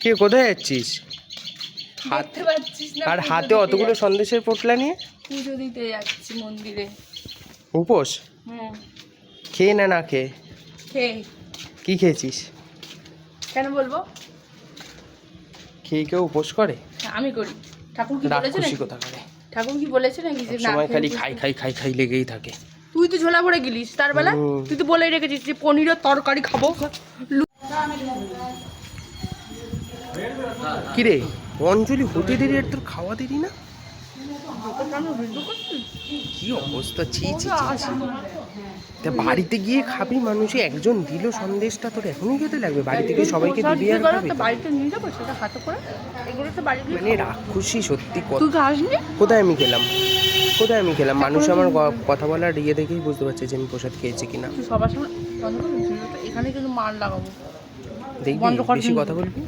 কে কোথায় যাচ্ছিস? দেখতে পাচ্ছিস না? আর হাতে অতগুলো সন্দেশের পোটলা নিয়ে পুজো দিতে যাচ্ছি মন্দিরে। উপোস? হ্যাঁ। খেয়ে না খেয়ে? খেয়ে। কি খেয়েছিস? কেন বলবো? খেয়ে কেউ উপোস করে? আমি করি। ঠাকুর কি বলেছে রাক্ষসী নাকি? কথা করে। ঠাকুর কি বলেছে নাকি যে না সময় খালি খেয়ে খাই খাই খাই খাই লেগেই থাকে। তুই তো ঝোলা ভরে গেলিস তার বেলা। তুই তো বলেই রেখেছিস যে পনিরের তরকারি খাবো। কিরে অঞ্জলি হতে দেরি আর তোর খাওয়া দেরি না? কি অবস্থা, ছি ছি ছি। তা বাড়িতে গিয়ে খাবি, মানুষে একজন দিল সন্দেশটা, তোর এখনই খেতে লাগবে? বাড়িতে গিয়ে সবাইকে দিবি আর খাবি? বাড়িতে নিয়ে যাবো সেটা হাতে করে। এগুলো তো বাড়িতে মানে রাক্ষসী সত্যি কথা। তুই খাসনি? কোথায় আমি খেলাম? মানুষ আমার কথা বলার ইয়ে দেখেই বুঝতে পারছে যে আমি প্রসাদ খেয়েছি কিনা। তুই সবার সামনে বন্ধ করবি? এখানে কিন্তু মার লাগাবো। দেখবি বেশি কথা বলবি।